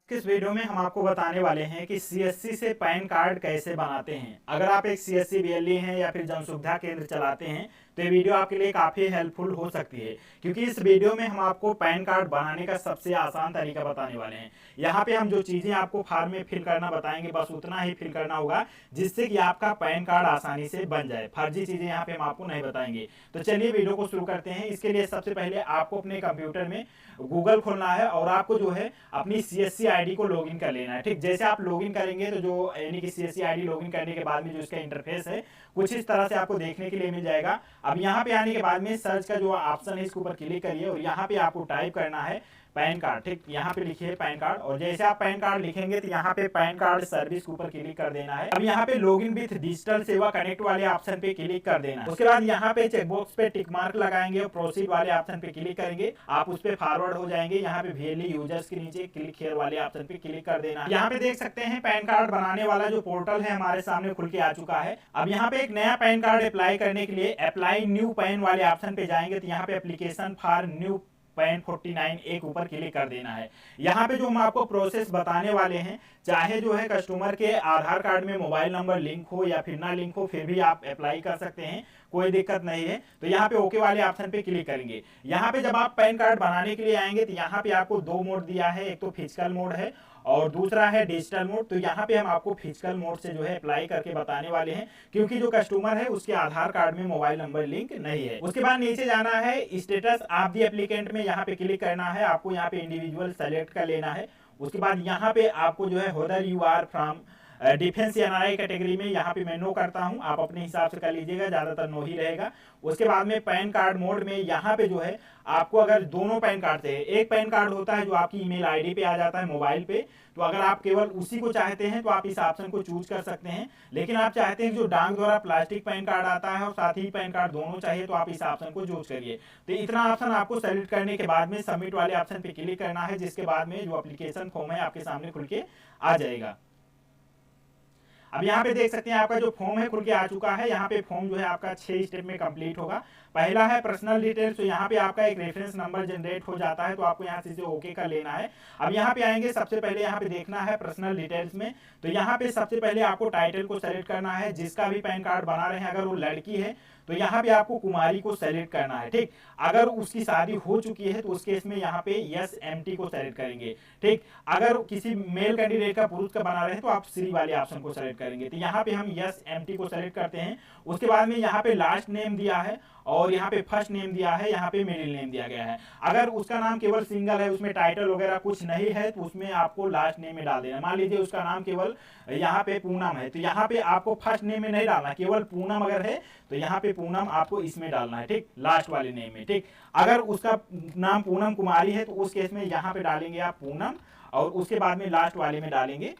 इस वीडियो में हम आपको बताने वाले हैं कि सीएससी से पैन कार्ड कैसे बनाते हैं। अगर आप एक सीएससी बीएलई हैं या फिर जन सुविधा केंद्र चलाते हैं तो ये वीडियो आपके लिए काफ़ी हेल्पफुल हो सकती है, क्योंकि इस वीडियो में हम आपको पैन कार्ड बनाने का सबसे आसान तरीका बताने वाले हैं। यहाँ पे हम जो चीज़ें आपको फॉर्म में फिल करना बताएंगे बस उतना ही फिल करना होगा जिससे कि आपका पैन कार्ड आसानी से बन जाए। फर्जी चीज़ें यहाँ पे हम आपको नहीं बताएंगे। तो चलिए वीडियो को शुरू करते हैं। इसके लिए सबसे पहले आपको अपने कंप्यूटर में गूगल खोलना है और आपको जो है अपनी सीएससी आईडी को लॉगिन कर लेना है। ठीक, जैसे आप लॉगिन करेंगे तो जो यानी कि सीएससी आईडी लॉगिन करने के बाद में जो इसका इंटरफेस है कुछ इस तरह से आपको देखने के लिए मिल जाएगा। अब यहाँ पे आने के बाद में सर्च का जो ऑप्शन है इसके ऊपर क्लिक करिए और यहाँ पे आपको टाइप करना है पैन कार्ड। ठीक, यहाँ पे लिखिए पैन कार्ड और जैसे आप पैन कार्ड लिखेंगे तो यहाँ पे पैन कार्ड सर्विस के ऊपर क्लिक कर देना है। अब यहाँ पे लॉगिन विथ डिजिटल सेवा कनेक्ट वाले ऑप्शन पे क्लिक कर देना है। उसके बाद यहाँ पे चेकबॉक्स पे टिक मार्क लगाएंगे और प्रोसीड वाले ऑप्शन पे क्लिक करेंगे। आप उस पे फॉरवर्ड हो जाएंगे। यहाँ पे वीएलई यूजर्स के नीचे क्लिक हियर वाले ऑप्शन पे क्लिक कर देना है। यहाँ पे देख सकते हैं पैन कार्ड बनाने वाला जो पोर्टल है हमारे सामने खुल के आ चुका है। अब यहाँ पे एक नया पैन कार्ड अप्लाई करने के लिए अप्लाई न्यू पैन वाले ऑप्शन पे जाएंगे तो यहाँ पे एप्लीकेशन फॉर न्यू पैन 49 एक ऊपर क्लिक कर देना है। यहाँ पे जो हम आपको प्रोसेस बताने वाले हैं, चाहे जो है कस्टमर के आधार कार्ड में मोबाइल नंबर लिंक हो या फिर ना लिंक हो फिर भी आप अप्लाई कर सकते हैं, कोई दिक्कत नहीं है। तो यहाँ पे ओके वाले ऑप्शन पे क्लिक करेंगे। यहाँ पे जब आप पैन कार्ड बनाने के लिए आएंगे तो यहाँ पे आपको दो मोड दिया है, एक तो फिजिकल मोड है और दूसरा है डिजिटल मोड। तो यहाँ पे हम आपको फिजिकल मोड से जो है अप्लाई करके बताने वाले हैं, क्योंकि जो कस्टमर है उसके आधार कार्ड में मोबाइल नंबर लिंक नहीं है। उसके बाद नीचे जाना है स्टेटस ऑफ द एप्लीकेंट में यहाँ पे क्लिक करना है। आपको यहाँ पे इंडिविजुअल सेलेक्ट कर लेना है। उसके बाद यहाँ पे आपको जो है whether you are from defence या एनआरआई कैटेगरी में यहाँ पे मैं नो करता हूँ, आप अपने हिसाब से कर लीजिएगा, ज्यादातर नो ही रहेगा। उसके बाद में पैन कार्ड मोड में यहाँ पे जो है आपको अगर दोनों पैन कार्ड चाहिए, एक पैन कार्ड होता है जो आपकी ईमेल आईडी पे आ जाता है मोबाइल पे, तो अगर आप केवल उसी को चाहते हैं तो आप इस ऑप्शन को चूज कर सकते हैं। लेकिन आप चाहते हैं जो डाक द्वारा प्लास्टिक पैन कार्ड आता है और साथ ही पैन कार्ड दोनों चाहिए तो आप इस ऑप्शन को चूज करिए। तो इतना ऑप्शन आपको सेलेक्ट करने के बाद में सबमिट वाले ऑप्शन पे क्लिक करना है, जिसके बाद में जो एप्लीकेशन फॉर्म है आपके सामने खुल के आ जाएगा। अब यहाँ पे देख सकते हैं आपका जो फॉर्म है खुल के आ चुका है। यहाँ पे फॉर्म जो है आपका 6 स्टेप में कंप्लीट होगा। पहला है पर्सनल डिटेल्स, तो यहाँ पे आपका एक रेफरेंस नंबर जनरेट हो जाता है, तो आपको यहाँ से इसे ओके कर लेना है। अब यहाँ पे आएंगे, सबसे पहले यहाँ पे देखना है पर्सनल डिटेल्स में, तो यहाँ पे सबसे पहले आपको टाइटल को सेलेक्ट करना है। जिसका भी पैन कार्ड बना रहे हैं अगर वो लड़की है तो यहाँ पे आपको कुमारी को सेलेक्ट करना है। ठीक, अगर उसकी शादी हो चुकी है तो उस केस में यहाँ पे यस एमटी को सेलेक्ट करेंगे। ठीक, अगर किसी मेल कैंडिडेट का पुरुष का बना रहे हैं तो आप श्री वाले ऑप्शन को सेलेक्ट करेंगे। तो यहाँ पे हम यस एमटी को सेलेक्ट करते हैं। उसके बाद में यहाँ पे लास्ट नेम दिया है और यहाँ पे फर्स्ट नेम दिया है, यहाँ पे मिडिल नेम दिया गया है। अगर उसका नाम केवल सिंगल है, उसमें टाइटल वगैरह कुछ नहीं है, तो उसमें आपको लास्ट नेम में डाल देना। मान लीजिए उसका नाम केवल यहाँ पे पूनम है तो यहाँ पे आपको फर्स्ट नेम में नहीं डालना, केवल पूनम अगर है तो यहाँ पे पूनम आपको इसमें डालना है। ठीक, लास्ट वाले नेम में। ठीक, अगर उसका नाम पूनम कुमारी है तो उस केस में यहाँ पे डालेंगे आप पूनम और उसके बाद में लास्ट वाले में डालेंगे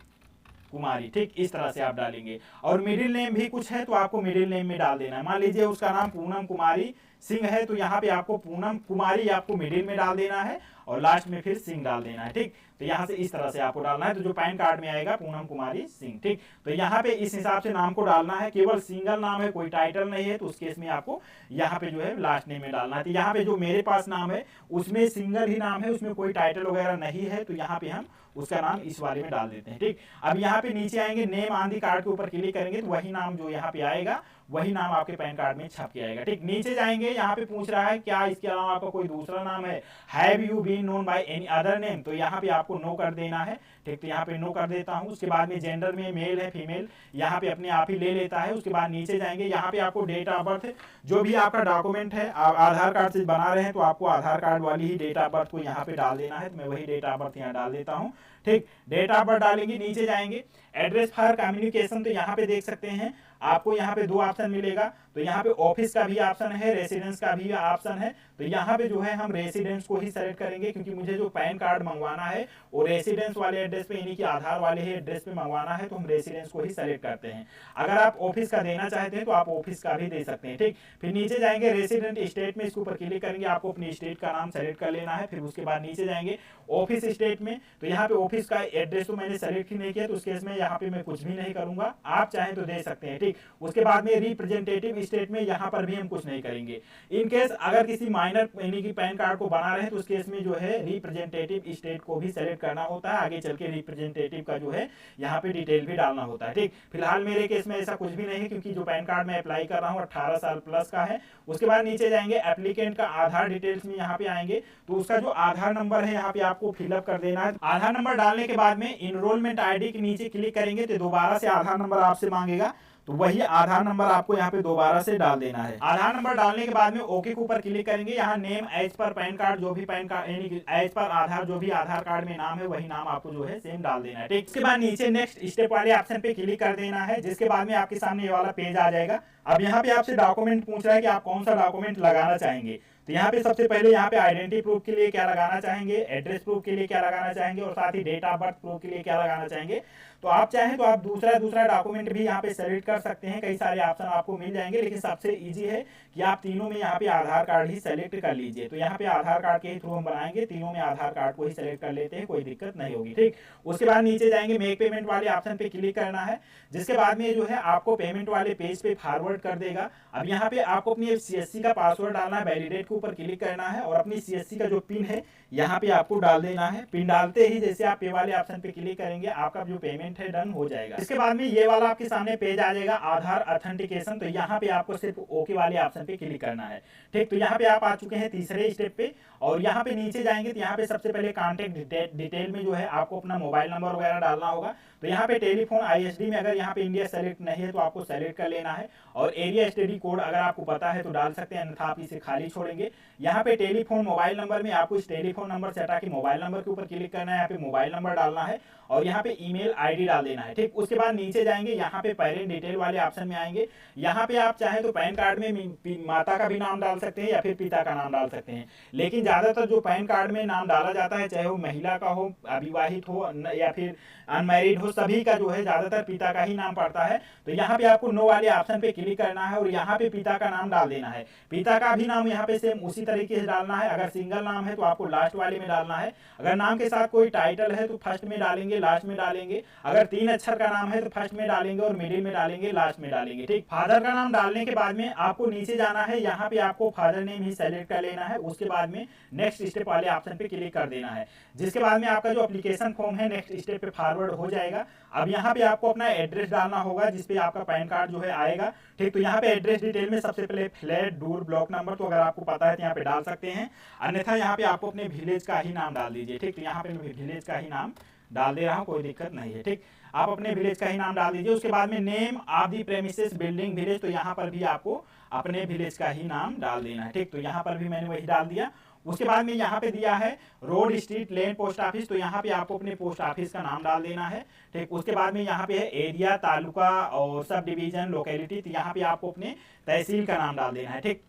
कुमारी। ठीक, इस तरह से आप डालेंगे। और मिडिल नेम भी कुछ है तो आपको मिडिल नेम में डाल देना है। मान लीजिए उसका नाम पूनम कुमारी सिंह है तो यहाँ पे आपको पूनम कुमारी आपको मिडिल में डाल देना है और लास्ट में फिर सिंह डाल देना है। ठीक, तो यहाँ से इस तरह से आपको डालना है। तो जो पैन कार्ड में आएगा पूनम कुमारी सिंह। ठीक, तो यहाँ पे इस हिसाब से नाम को डालना है। केवल सिंगल नाम है, कोई टाइटल नहीं है, तो उस केस में आपको यहाँ पे जो है लास्ट नेम में डालना है। तो यहाँ पे जो मेरे पास नाम है उसमें सिंगल ही नाम है, उसमें कोई टाइटल वगैरह नहीं है, तो यहाँ पे हम उसका नाम इस वाले में डाल देते हैं। ठीक, अब यहाँ पे नीचे आएंगे, नेम ऑन दी कार्ड के ऊपर क्लिक करेंगे तो वही नाम जो यहाँ पे आएगा वही नाम आपके पैन कार्ड में छप के आएगा। ठीक, नीचे जाएंगे, यहाँ पे पूछ रहा है क्या इसके अलावा आपका कोई दूसरा नाम है, have you been known by any other name, तो यहाँ पे आपको नो कर देना है। ठीक, तो यहाँ पे नो कर देता हूँ। उसके बाद में जेंडर में मेल है फीमेल, यहाँ पे अपने आप ही ले लेता है। उसके बाद नीचे जाएंगे, यहाँ पे आपको डेट ऑफ बर्थ, जो भी आपका डॉक्यूमेंट है आधार कार्ड से बना रहे हैं तो आपको आधार कार्ड वाली ही डेट ऑफ बर्थ को यहाँ पे डाल देना है। तो मैं वही डेट ऑफ बर्थ यहाँ डाल देता हूँ। ठीक, डेट ऑफ बर्थ डालेंगे। नीचे जाएंगे, एड्रेस फॉर कम्युनिकेशन, तो यहाँ पे देख सकते हैं आपको यहाँ पे दो ऑप्शन मिलेगा। तो यहाँ पे ऑफिस का भी ऑप्शन है, रेसिडेंस का भी ऑप्शन है। तो यहाँ पे जो है हम रेसिडेंस को ही सेलेक्ट करेंगे, क्योंकि मुझे जो पैन कार्ड मंगवाना है वो रेसिडेंस वाले एड्रेस पे, यानी कि आधार वाले ही एड्रेस पे मंगवाना है, तो हम रेसिडेंस को ही सेलेक्ट करते हैं। अगर आप ऑफिस का देना चाहते हैं तो आप ऑफिस का भी दे सकते हैं। ठीक, फिर नीचे जाएंगे, रेसिडेंट स्टेट में इसके ऊपर क्लिक करेंगे, आपको अपनी स्टेट का नाम सेलेक्ट कर लेना है। फिर उसके बाद नीचे जाएंगे ऑफिस स्टेट में, तो यहाँ पे ऑफिस का एड्रेस तो मैंने सेलेक्ट ही नहीं किया, तो उस केस में यहाँ पे मैं कुछ भी नहीं करूंगा, आप चाहें तो दे सकते हैं। ठीक, ठीक। उसके बाद में रिप्रेजेंटेटिव स्टेट में यहाँ पर भी हम कुछ नहीं करेंगे। इन केस अगर किसी माइनर यानी कि पैन कार्ड को बना रहे हैं तो उस केस में जो है रिप्रेजेंटेटिव स्टेट को भी सेलेक्ट करना होता है, आगे चल के रिप्रेजेंटेटिव का जो है यहाँ पे डिटेल भी डालना होता है, ठीक। फिलहाल मेरे केस में ऐसा कुछ भी नहीं है क्योंकि जो पैन कार्ड मैं अप्लाई कर रहा हूँ 18 साल प्लस का है। उसके बाद नीचे जाएंगे, एप्लीकेंट का आधार डिटेल्स में यहाँ पे आएंगे तो उसका जो आधार नंबर है यहाँ पे आपको फिलअप कर देना है। आधार नंबर डालने के बाद में इनरोलमेंट आईडी के नीचे क्लिक करेंगे तो दोबारा से आधार नंबर आपसे मांगेगा, तो वही आधार नंबर आपको यहाँ पे दोबारा से डाल देना है। आधार नंबर डालने के बाद में ओके के ऊपर क्लिक करेंगे। यहाँ name as per PAN card, जो भी पैन कार्ड यानी कि एज पर आधार, जो भी आधार कार्ड में नाम है वही नाम आपको जो है सेम डाल देना है, ठीक। इसके बाद नीचे नेक्स्ट स्टेप वाले ऑप्शन पे क्लिक कर देना है, जिसके बाद में आपके सामने ये वाला पेज आ जाएगा। अब यहाँ पे आपसे डॉक्यूमेंट पूछ रहा है कि आप कौन सा डॉक्यूमेंट लगाना चाहेंगे। तो यहाँ पे सबसे पहले यहाँ पे आइडेंटिटी प्रूफ के लिए क्या लगाना चाहेंगे, एड्रेस प्रूफ के लिए क्या लगाना चाहेंगे और साथ ही डेट ऑफ बर्थ प्रूफ के लिए क्या लगाना चाहेंगे। तो आप चाहें तो आप दूसरा डॉक्यूमेंट भी यहाँ पे सेलेक्ट कर सकते हैं, कई सारे ऑप्शन आपको मिल जाएंगे, लेकिन सबसे इजी है कि आप तीनों में यहाँ पे आधार कार्ड ही सेलेक्ट कर लीजिए। तो यहाँ पे आधार कार्ड के ही थ्रू हम बनाएंगे, तीनों में आधार कार्ड को ही सेलेक्ट कर लेते हैं, कोई दिक्कत नहीं होगी, ठीक। उसके बाद नीचे जाएंगे, मेक पेमेंट वाले ऑप्शन पे क्लिक करना है, जिसके बाद में जो है आपको पेमेंट वाले पेज पे फॉरवर्ड कर देगा। अब यहाँ पे आपको अपनी CSC का पासवर्ड डालना है, वैलिडेट के ऊपर क्लिक करना है और अपनी CSC का जो पिन है यहाँ पे आपको डाल देना है। पिन डालते ही जैसे आप पे वाले ऑप्शन पे क्लिक करेंगे आपका जो पेमेंट है डन हो जाएगा। इसके बाद में ये वाला आपके सामने पेज आ जाएगा, आधार ऑथेंटिकेशन। तो यहाँ पे आपको सिर्फ ओके वाले ऑप्शन पे क्लिक करना है, ठीक। तो यहाँ पे आप आ चुके हैं तीसरे स्टेप पे और यहाँ पे नीचे जाएंगे तो यहाँ पे सबसे पहले कॉन्टेक्ट डिटेल में जो है आपको अपना मोबाइल नंबर वगैरह डालना होगा। तो यहाँ पे टेलीफोन ISD में अगर यहाँ पे इंडिया सेलेक्ट नहीं है तो आपको सेलेक्ट कर लेना है और एरिया स्टडी कोड अगर आपको पता है तो डाल सकते हैं, अन्यथा आप इसे खाली छोड़ेंगे। यहाँ पे टेलीफोन मोबाइल नंबर में आपको इस टेलीफोन नंबर से हटा के मोबाइल नंबर के ऊपर क्लिक करना है, यहाँ पे मोबाइल नंबर डालना है और यहाँ पे ईमेल ID डाल देना है, ठीक। उसके बाद नीचे जाएंगे, यहाँ पे पेरेंट डिटेल वाले ऑप्शन में आएंगे। यहाँ पे आप चाहे तो पैन कार्ड में माता का भी नाम डाल सकते हैं या फिर पिता का नाम डाल सकते हैं, लेकिन ज्यादातर जो पैन कार्ड में नाम डाला जाता है चाहे वो महिला का हो, अविवाहित हो या फिर अनमैरिड हो, सभी का जो है ज्यादातर पिता का ही नाम पड़ता है। तो यहाँ पे आपको नो वाले ऑप्शन पे क्लिक करना है और यहाँ पे पिता का नाम डाल देना है। पिता का भी नाम यहाँ पे सेम उसी तरीके से डालना है। अगर सिंगल नाम है तो आपको लास्ट वाले में डालना है, अगर नाम के साथ कोई टाइटल है तो फर्स्ट में डालेंगे, लास्ट में डालेंगे, अगर 3 अक्षर का नाम है तो फर्स्ट में डालेंगे और मिडिल में डालेंगे, लास्ट में डालेंगे, ठीक। फादर का नाम डालने के बाद में आपको नीचे जाना है, यहाँ पे आपको फादर नेम ही सेलेक्ट कर लेना है। उसके बाद में नेक्स्ट स्टेप वाले ऑप्शन पे क्लिक कर देना है, जिसके बाद में आपका जो एप्लीकेशन फॉर्म है नेक्स्ट स्टेप पे फॉरवर्ड हो जाएगा। अब यहाँ पे आपको अपना एड्रेस डालना होगा जिसपे आपका पैन कार्ड जो है आएगा, ठीक। तो यहाँ पे एड्रेस डिटेल में सबसे पहले फ्लैट, दूर, ब्लॉक नंबर, तो अगर आपको पता है तो यहाँ पे डाल सकते हैं, अन्यथा यहाँ पे आपको अपने विलेज का ही नाम डाल दीजिए, ठीक। तो यहाँ पे मैं विलेज का ही नाम डाल दे रहा हूँ, कोई दिक्कत नहीं है, ठीक। आप अपने विलेज का ही नाम डाल दीजिए। उसके बाद में name of the premises building village, तो यहाँ पर भी आपको अपने विलेज का ही नाम डाल देना है, ठीक। तो यहाँ पर भी मैंने वही डाल दिया। उसके बाद में यहाँ पे दिया है रोड, स्ट्रीट, लेन, पोस्ट ऑफिस, तो यहाँ पे आपको अपने पोस्ट ऑफिस का नाम डाल देना है, ठीक। उसके बाद में यहाँ पे है एरिया, तालुका और सब डिवीजन, लोकेलिटी, तो यहाँ पे आपको अपने तहसील का नाम डाल देना है, ठीक।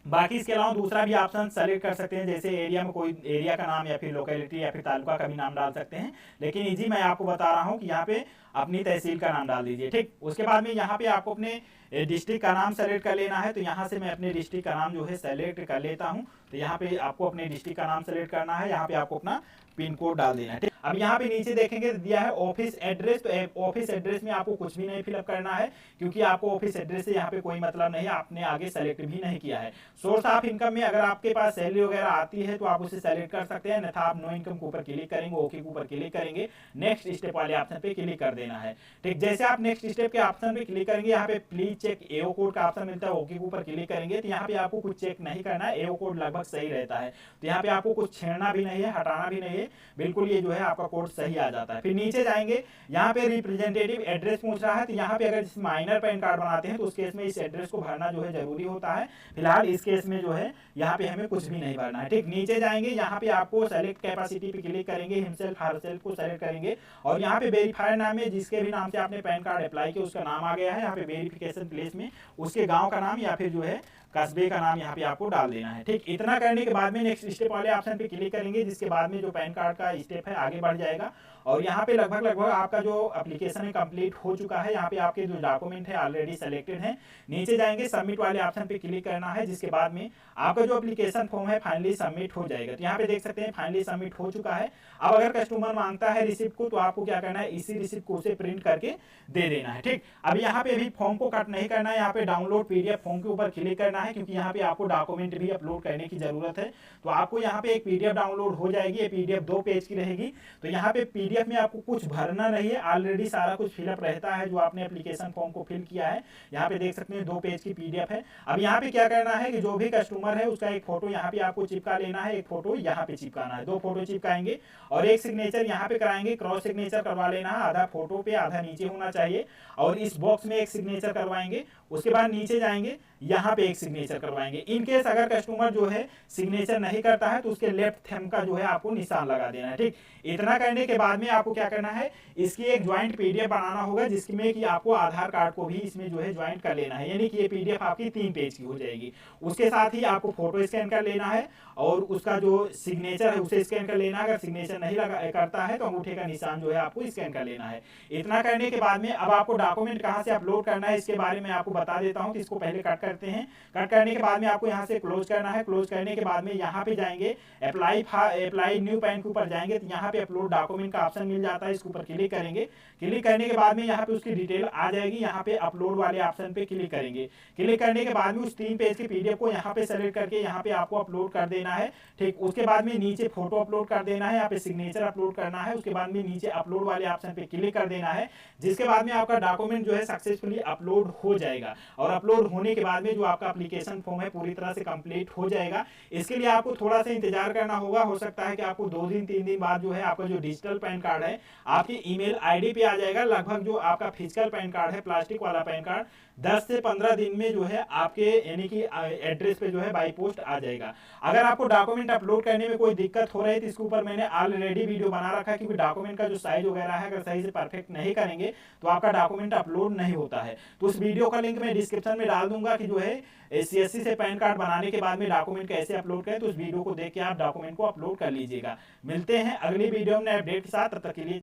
बाकी इसके अलावा दूसरा भी ऑप्शन सेलेक्ट कर सकते हैं, जैसे एरिया में कोई एरिया का नाम या फिर लोकेलिटी या फिर तालुका का भी नाम डाल सकते हैं, लेकिन इजी मैं आपको बता रहा हूँ कि यहाँ पे अपनी तहसील का नाम डाल दीजिए, ठीक। उसके बाद में यहाँ पे आपको अपने डिस्ट्रिक्ट का नाम सेलेक्ट कर लेना है। तो यहाँ से मैं अपने डिस्ट्रिक्ट का नाम जो है सेलेक्ट कर लेता हूँ। तो यहाँ पे आपको अपने डिस्ट्रिक्ट का नाम सेलेक्ट करना है, यहाँ पे आपको अपना पिन कोड डाल देना है, ठीक। अब यहाँ पे नीचे देखेंगे दिया है ऑफिस एड्रेस, तो ऑफिस एड्रेस में आपको कुछ भी नहीं फिलअप करना है क्योंकि आपको ऑफिस एड्रेस से यहाँ पे कोई मतलब नहीं है, आपने आगे सेलेक्ट भी नहीं किया है। सोर्स ऑफ इनकम में अगर आपके पास सैलरी वगैरह आती है तो आप उसे सेलेक्ट कर सकते हैं, अन्यथा आप नो इनकम के ऊपर क्लिक करेंगे, ओके के ऊपर क्लिक करेंगे, नेक्स्ट स्टेप वाले ऑप्शन पे क्लिक कर देना है, ठीक। जैसे आप नेक्स्ट स्टेप के ऑप्शन पे क्लिक करेंगे, यहाँ पे प्लीज चेक एओ कोड का ऑप्शन मिलता है, ओके के ऊपर क्लिक करेंगे तो यहाँ पे आपको कुछ चेक नहीं करना है, एओ कोड लगभग सही रहता है। तो यहाँ पे आपको कुछ छेड़ना भी नहीं है, हटाना भी नहीं है, बिल्कुल ये जो है आपका कोड सही आ जाता है। फिर नीचे जाएंगे, यहाँ पे रिप्रेजेंटेटिव एड्रेस पूछ रहा है, तो यहाँ पे अगर माइनर पैन कार्ड बनाते हैं तो उस केस में इस एड्रेस को भरना जो है जरूरी होता है। फिलहाल इस केस में जो है यहाँ पे हमें कुछ भी नहीं भरना है, ठीक। नीचे जाएंगे, यहाँ पे आपको सेलेक्ट कैपेसिटी पे क्लिक करेंगे, हिमसेल्फ हरसेल्फ को सेलेक्ट करेंगे और यहाँ पे वेरीफायर नाम है, जिसके भी नाम से आपने पैन कार्ड अप्लाई किया उसका नाम आ गया है। यहाँ पे वेरिफिकेशन प्लेस में उसके गाँव का नाम या फिर जो है कस्बे का नाम यहाँ पे आपको डाल देना है। ठीक, इतना करने के बाद में नेक्स्ट स्टेप वाले ऑप्शन पे क्लिक करेंगे, जिसके बाद में जो पैन कार्ड का स्टेप है आगे बढ़ जाएगा। और यहाँ पे लगभग आपका जो एप्लीकेशन है कंप्लीट हो चुका है। यहाँ पे आपके जो डॉक्यूमेंट है ऑलरेडी सेलेक्टेड है। नीचे जाएंगे, सबमिट वाले ऑप्शन पे क्लिक करना है, जिसके बाद में आपका जो एप्लीकेशन फॉर्म है फाइनली सबमिट हो जाएगा। तो यहाँ पे देख सकते हैं फाइनली सबमिट हो चुका है। अब अगर कस्टमर मांगता है रिसिप्ट को, तो आपको क्या करना है, इसी रिसिप्ट को उसे प्रिंट करके दे देना है। ठीक, अब यहाँ पे भी फॉर्म को कट नहीं करना है, यहाँ पे डाउनलोड पीडीएफ फॉर्म के ऊपर क्लिक करना है, क्योंकि यहाँ पे आपको डॉक्यूमेंट भी अपलोड करने की जरूरत है। तो आपको यहाँ पे एक पीडीएफ डाउनलोड हो जाएगी। ये पीडीएफ 2 पेज की रहेगी। तो यहाँ पे पीडीएफ में आपको कुछ भरना नहीं है, ऑलरेडी सारा कुछ फिलअप रहता है जो आपने एप्लीकेशन फॉर्म को फिल किया है। यहाँ पे देख सकते हैं 2 पेज की पीडीएफ है। अब यहाँ पे क्या करना है कि जो भी कस्टमर है उसका एक फोटो यहाँ पे आपको चिपका लेना है, एक फोटो यहाँ पे चिपकाना है। 2 फोटो चिपकाएंगे और एक सिग्नेचर यहाँ पे कराएंगे। क्रॉस सिग्नेचर करवा लेना है, आधा फोटो पे आधा नीचे होना चाहिए। और इस बॉक्स में एक सिग्नेचर करवाएंगे। उसके बाद नीचे जाएंगे, यहाँ पे एक सिग्नेचर करवाएंगे। इन केस अगर कस्टमर जो है सिग्नेचर नहीं करता है तो उसके लेफ्ट थंब का जो है आपको निशान लगा देना है। ठीक, इतना करने के बाद में आपको क्या करना है, इसकी एक ज्वाइंट पीडीएफ बनाना होगा, जिसमें कि आपको आधार कार्ड को भी इसमें जो है ज्वाइंट कर लेना है। यानी कि ये पीडीएफ आपकी 3 पेज की हो जाएगी। उसके साथ ही आपको फोटो स्कैन कर लेना है और उसका जो सिग्नेचर है उसे स्कैन कर लेना है। अगर सिग्नेचर नहीं लगा करता है तो अंगूठे का निशान जो है आपको स्कैन कर लेना है। इतना करने के बाद में अब आपको डॉक्यूमेंट कहाँ से अपलोड करना है इसके बारे में आपको बता देता हूँ। तो इसको पहले कट करते हैं। कट करने के बाद में आपको यहाँ से क्लोज करना है। क्लोज करने के बाद में यहाँ पे जाएंगे, अप्लाई न्यू पैन के ऊपर जाएंगे, तो यहाँ पे अपलोड डॉक्यूमेंट का ऑप्शन मिल जाता है। इसके ऊपर क्लिक करेंगे। क्लिक करने के बाद में यहाँ पे उसकी डिटेल आ जाएगी। यहाँ पे अपलोड वाले ऑप्शन पे क्लिक करेंगे। क्लिक करने के बाद में उस 3 पेज की पीडीएफ को यहाँ पे सेलेक्ट करके यहाँ पे आपको अपलोड कर देना है। ठीक, उसके बाद में नीचे फोटो अपलोड कर देना है, यहाँ पे सिग्नेचर अपलोड करना है। उसके बाद में नीचे अपलोड वाले ऑप्शन पे क्लिक कर देना है, जिसके बाद में आपका डॉक्यूमेंट जो है सक्सेसफुली अपलोड हो जाएगा। और अपलोड होने के बाद में जो आपका एप्लीकेशन फॉर्म है पूरी तरह से कंप्लीट हो जाएगा। इसके लिए आपको थोड़ा सा इंतजार करना होगा। हो सकता है कि आपको 2 दिन 3 दिन बाद जो है आपका जो डिजिटल पैन कार्ड है आपकी ईमेल आईडी पे आ जाएगा। लगभग जो आपका फिजिकल पैन कार्ड है, प्लास्टिक वाला पैन कार्ड, 10 से 15 दिन में जो है आपके यानी कि एड्रेस पे जो है बाई पोस्ट आ जाएगा। अगर आपको डॉक्यूमेंट अपलोड करने में कोई दिक्कत हो रही है तो इसके ऊपर मैंने ऑलरेडी वीडियो बना रखा है, क्योंकि डॉक्यूमेंट का जो साइज वगैरह है अगर सही से परफेक्ट नहीं करेंगे तो आपका डॉक्यूमेंट अपलोड नहीं होता है। तो उस वीडियो का लिंक मैं डिस्क्रिप्शन में डाल दूंगा कि जो है सीएससी से पैन कार्ड बनाने के बाद में डॉक्यूमेंट कैसे अपलोड करें। तो उस वीडियो को देख के आप डॉक्यूमेंट को अपलोड कर लीजिएगा। मिलते हैं अगली वीडियो में अपडेट के साथ, तब तक के लिए